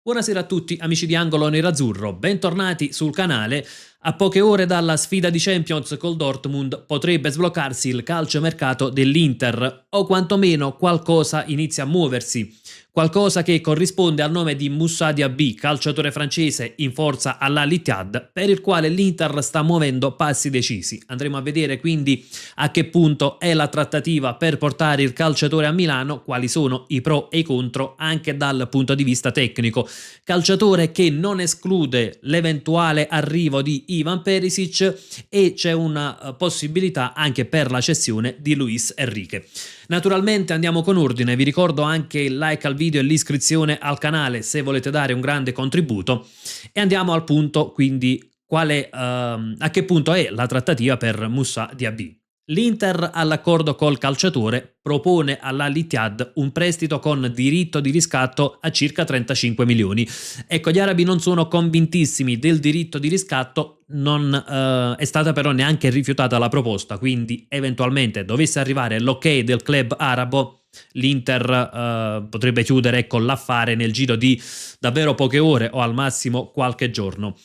Buonasera a tutti amici di Angolo Nerazzurro, bentornati sul canale. A poche ore dalla sfida di Champions col Dortmund potrebbe sbloccarsi il calciomercato dell'Inter, o quantomeno qualcosa inizia a muoversi. Qualcosa che corrisponde al nome di Moussa Diaby, calciatore francese in forza all'Al-Ittihad, per il quale l'Inter sta muovendo passi decisi. Andremo a vedere quindi a che punto è la trattativa per portare il calciatore a Milano, quali sono i pro e i contro anche dal punto di vista tecnico. Calciatore che non esclude l'eventuale arrivo di Ivan Perisic e c'è una possibilità anche per la cessione di Luis Enrique. Naturalmente andiamo con ordine, vi ricordo anche il like al video e l'iscrizione al canale se volete dare un grande contributo e andiamo al punto, quindi a che punto è la trattativa per Moussa Diaby. L'Inter, all'accordo col calciatore, propone all'Al-Ittihad un prestito con diritto di riscatto a circa 35 milioni. Ecco, gli arabi non sono convintissimi del diritto di riscatto, non è stata però neanche rifiutata la proposta, quindi eventualmente dovesse arrivare l'ok del club arabo, l'Inter potrebbe chiudere con l'affare nel giro di davvero poche ore o al massimo qualche giorno.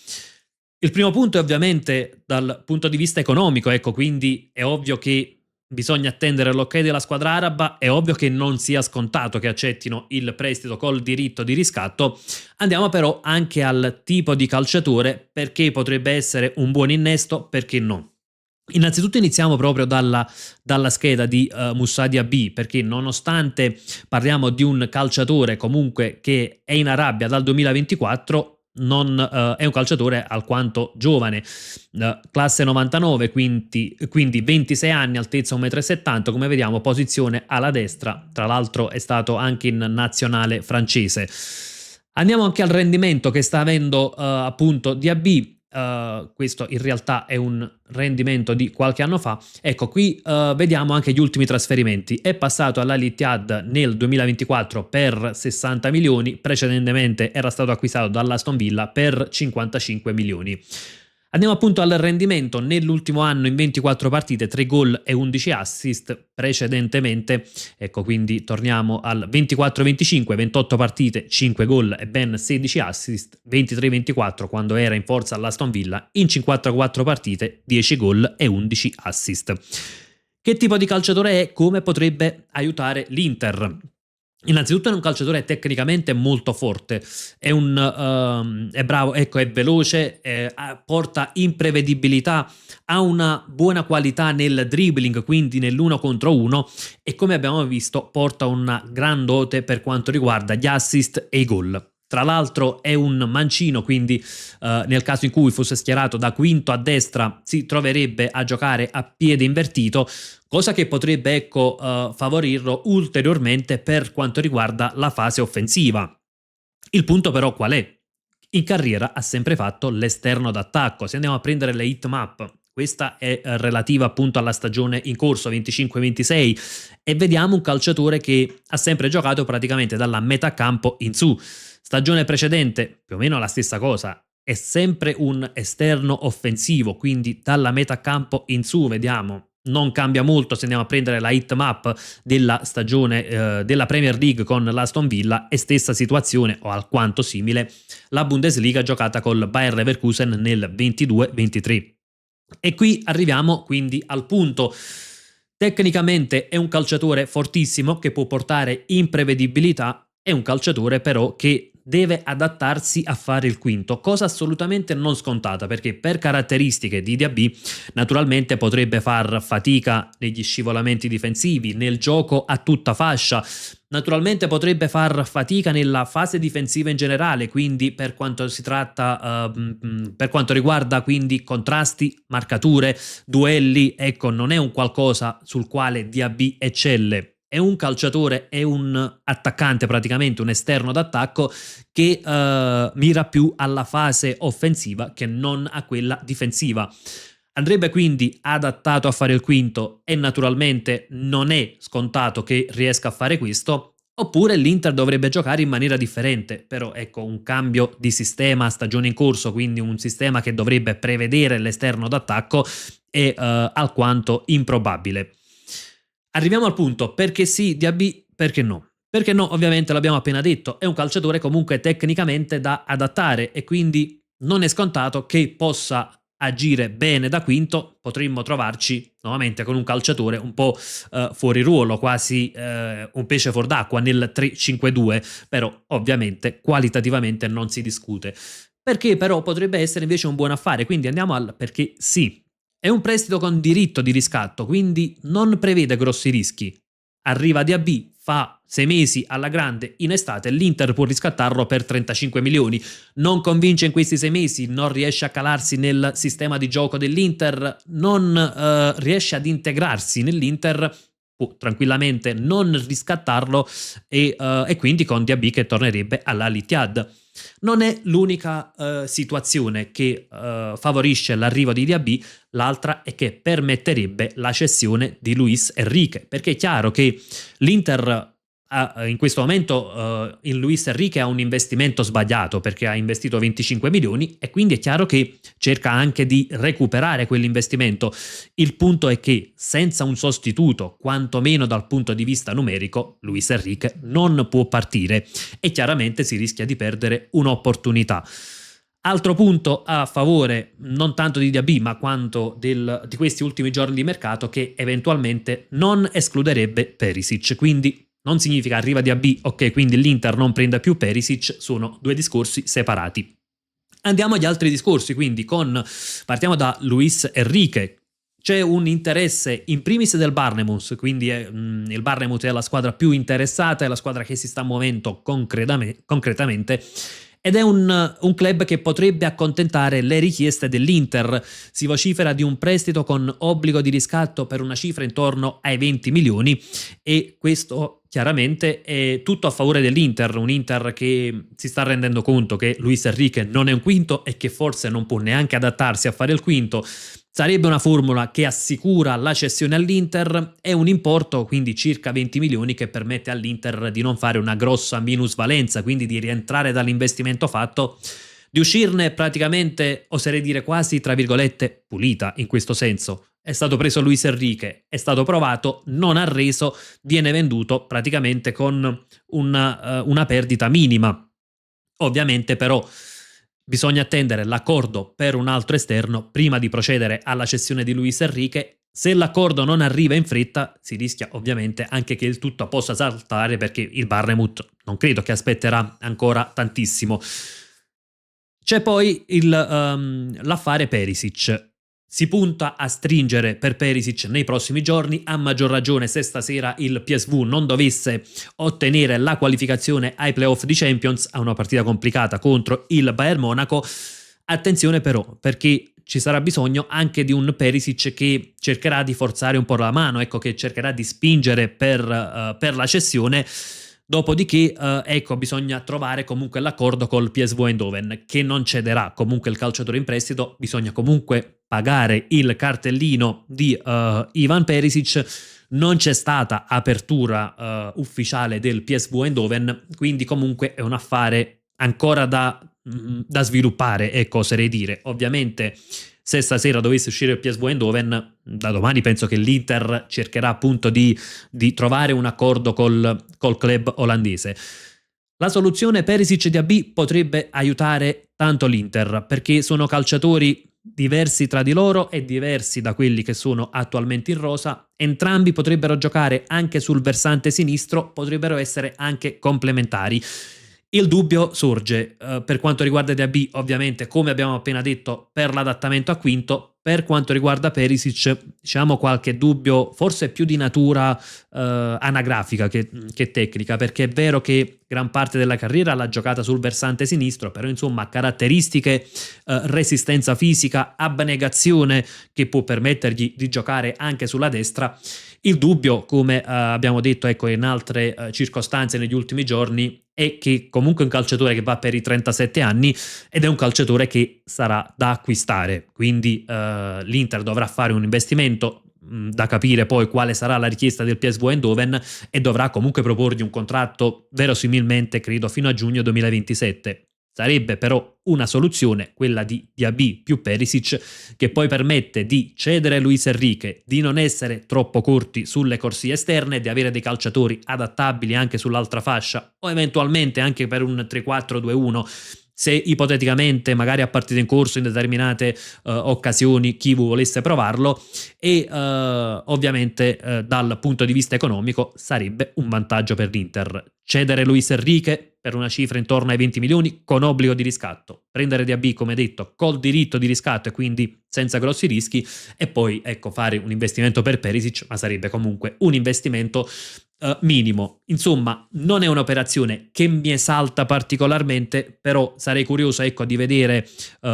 Il primo punto è ovviamente dal punto di vista economico, ecco, quindi è ovvio che bisogna attendere l'ok della squadra araba, è ovvio che non sia scontato che accettino il prestito col diritto di riscatto. Andiamo però anche al tipo di calciatore, perché potrebbe essere un buon innesto, perché no. Innanzitutto iniziamo proprio dalla scheda di Moussa Diaby, perché nonostante parliamo di un calciatore comunque che è in Arabia dal 2024, è un calciatore alquanto giovane, classe 99, quindi 26 anni, altezza 1,70 m, come vediamo posizione alla destra, tra l'altro è stato anche in nazionale francese. Andiamo anche al rendimento che sta avendo appunto Diaby. Questo in realtà è un rendimento di qualche anno fa. Ecco, qui vediamo anche gli ultimi trasferimenti. È passato all'Al-Ittihad nel 2024 per 60 milioni, precedentemente era stato acquistato dall'Aston Villa per 55 milioni. Andiamo appunto al rendimento. Nell'ultimo anno in 24 partite, 3 gol e 11 assist, precedentemente, ecco, quindi torniamo al 24-25, 28 partite, 5 gol e ben 16 assist, 23-24 quando era in forza all'Aston Villa, in 54 partite, 10 gol e 11 assist. Che tipo di calciatore è? Come potrebbe aiutare l'Inter? Innanzitutto è un calciatore tecnicamente molto forte, è bravo, ecco, è veloce, porta imprevedibilità, ha una buona qualità nel dribbling, quindi nell'uno contro uno, e come abbiamo visto porta una gran dote per quanto riguarda gli assist e i gol. Tra l'altro è un mancino, quindi nel caso in cui fosse schierato da quinto a destra si troverebbe a giocare a piede invertito, cosa che potrebbe, ecco, favorirlo ulteriormente per quanto riguarda la fase offensiva. Il punto però qual è? In carriera ha sempre fatto l'esterno d'attacco. Se andiamo a prendere le heatmap, questa è relativa appunto alla stagione in corso 25-26, e vediamo un calciatore che ha sempre giocato praticamente dalla metà campo in su. Stagione precedente più o meno la stessa cosa, è sempre un esterno offensivo, quindi dalla metà campo in su vediamo. Non cambia molto se andiamo a prendere la heatmap della stagione della Premier League con l'Aston Villa, e stessa situazione o alquanto simile la Bundesliga giocata col Bayer Leverkusen nel 22-23. E qui arriviamo quindi al punto. Tecnicamente è un calciatore fortissimo che può portare imprevedibilità, è un calciatore però che deve adattarsi a fare il quinto, cosa assolutamente non scontata, perché per caratteristiche di Diaby naturalmente potrebbe far fatica negli scivolamenti difensivi, nel gioco a tutta fascia, naturalmente potrebbe far fatica nella fase difensiva in generale, quindi per quanto si tratta per quanto riguarda quindi contrasti, marcature, duelli, ecco, non è un qualcosa sul quale Diaby eccelle. È un calciatore, è un attaccante, praticamente un esterno d'attacco che mira più alla fase offensiva che non a quella difensiva. Andrebbe quindi adattato a fare il quinto, e naturalmente non è scontato che riesca a fare questo, oppure l'Inter dovrebbe giocare in maniera differente, però ecco, un cambio di sistema a stagione in corso, quindi un sistema che dovrebbe prevedere l'esterno d'attacco, è alquanto improbabile. Arriviamo al punto, perché sì Diaby, perché no? Perché no, ovviamente l'abbiamo appena detto, è un calciatore comunque tecnicamente da adattare e quindi non è scontato che possa agire bene da quinto, potremmo trovarci nuovamente con un calciatore un po' fuori ruolo, quasi un pesce fuor d'acqua nel 3-5-2, però ovviamente qualitativamente non si discute. Perché però potrebbe essere invece un buon affare, quindi andiamo al perché sì. È un prestito con diritto di riscatto, quindi non prevede grossi rischi. Arriva DAB, fa 6 mesi alla grande in estate, l'Inter può riscattarlo per 35 milioni. Non convince in questi 6 mesi, non riesce a calarsi nel sistema di gioco dell'Inter, non riesce ad integrarsi nell'Inter, può tranquillamente non riscattarlo e quindi con DAB che tornerebbe all'Al-Ittihad. Non è l'unica situazione che favorisce l'arrivo di DAB, l'altra è che permetterebbe la cessione di Luis Enrique, perché è chiaro che l'Inter in questo momento in Luis Enrique ha un investimento sbagliato perché ha investito 25 milioni e quindi è chiaro che cerca anche di recuperare quell'investimento. Il punto è che senza un sostituto, quantomeno dal punto di vista numerico, Luis Enrique non può partire e chiaramente si rischia di perdere un'opportunità. Altro punto a favore non tanto di Diaby ma quanto di questi ultimi giorni di mercato, che eventualmente non escluderebbe Perisic, quindi non significa arriva Diaby, ok, quindi l'Inter non prenda più Perisic, sono due discorsi separati. Andiamo agli altri discorsi, quindi partiamo da Luis Enrique. C'è un interesse in primis del Bournemouth, quindi il Bournemouth è la squadra più interessata, è la squadra che si sta muovendo concretamente ed è un club che potrebbe accontentare le richieste dell'Inter. Si vocifera di un prestito con obbligo di riscatto per una cifra intorno ai 20 milioni e questo chiaramente è tutto a favore dell'Inter, un Inter che si sta rendendo conto che Luis Enrique non è un quinto e che forse non può neanche adattarsi a fare il quinto. Sarebbe una formula che assicura la cessione all'Inter e un importo, quindi circa 20 milioni, che permette all'Inter di non fare una grossa minusvalenza, quindi di rientrare dall'investimento fatto, di uscirne praticamente, oserei dire quasi, tra virgolette, pulita in questo senso. È stato preso Luis Enrique, è stato provato, non ha reso, viene venduto praticamente con una perdita minima. Ovviamente però bisogna attendere l'accordo per un altro esterno prima di procedere alla cessione di Luis Enrique. Se l'accordo non arriva in fretta, si rischia ovviamente anche che il tutto possa saltare, perché il Bournemouth non credo che aspetterà ancora tantissimo. C'è poi l'affare Perisic. Si punta a stringere per Perisic nei prossimi giorni, a maggior ragione se stasera il PSV non dovesse ottenere la qualificazione ai playoff di Champions, a una partita complicata contro il Bayern Monaco. Attenzione però, perché ci sarà bisogno anche di un Perisic che cercherà di forzare un po' la mano, ecco, che cercherà di spingere per la cessione. Dopodiché, ecco, bisogna trovare comunque l'accordo col PSV Eindhoven, che non cederà comunque il calciatore in prestito, bisogna comunque pagare il cartellino di Ivan Perisic. Non c'è stata apertura ufficiale del PSV Eindhoven, quindi comunque è un affare ancora da sviluppare, ecco, oserei dire. Ovviamente se stasera dovesse uscire il PSV Eindhoven, da domani penso che l'Inter cercherà appunto di trovare un accordo col club olandese. La soluzione Perisic e Diaby potrebbe aiutare tanto l'Inter, perché sono calciatori diversi tra di loro e diversi da quelli che sono attualmente in rosa. Entrambi potrebbero giocare anche sul versante sinistro, potrebbero essere anche complementari. Il dubbio sorge per quanto riguarda Diaby, ovviamente, come abbiamo appena detto, per l'adattamento a quinto. Per quanto riguarda Perisic, diciamo qualche dubbio, forse più di natura anagrafica che tecnica, perché è vero che gran parte della carriera l'ha giocata sul versante sinistro, però insomma caratteristiche, resistenza fisica, abnegazione che può permettergli di giocare anche sulla destra. Il dubbio, come abbiamo detto, ecco, in altre circostanze negli ultimi giorni, è che comunque è un calciatore che va per i 37 anni ed è un calciatore che sarà da acquistare, quindi l'Inter dovrà fare un investimento, da capire poi quale sarà la richiesta del PSV Eindhoven, e dovrà comunque proporgli un contratto verosimilmente credo fino a giugno 2027. Sarebbe però una soluzione, quella di Diaby più Perisic, che poi permette di cedere Luis Enrique, di non essere troppo corti sulle corsie esterne, di avere dei calciatori adattabili anche sull'altra fascia o eventualmente anche per un 3-4-2-1 se ipoteticamente magari a partita in corso in determinate occasioni chi volesse provarlo e ovviamente dal punto di vista economico sarebbe un vantaggio per l'Inter. Cedere Luis Enrique per una cifra intorno ai 20 milioni con obbligo di riscatto, prendere Diaby come detto col diritto di riscatto e quindi senza grossi rischi e poi ecco fare un investimento per Perisic, ma sarebbe comunque un investimento minimo. Insomma, non è un'operazione che mi esalta particolarmente, però sarei curioso ecco di vedere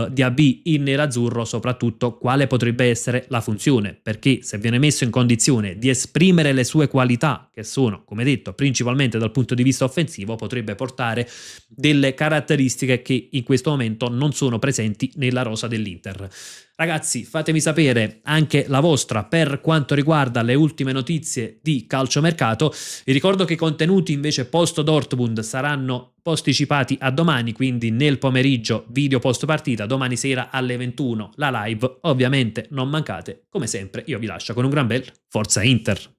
Diaby in nerazzurro, soprattutto quale potrebbe essere la funzione, perché se viene messo in condizione di esprimere le sue qualità, che sono, come detto, principalmente dal punto di vista offensivo, potrebbe portare delle caratteristiche che in questo momento non sono presenti nella rosa dell'Inter. Ragazzi, fatemi sapere anche la vostra per quanto riguarda le ultime notizie di calciomercato. Vi ricordo che i contenuti invece post Dortmund saranno posticipati a domani, quindi nel pomeriggio video post partita, domani sera alle 21 la live. Ovviamente non mancate, come sempre io vi lascio con un gran bel Forza Inter.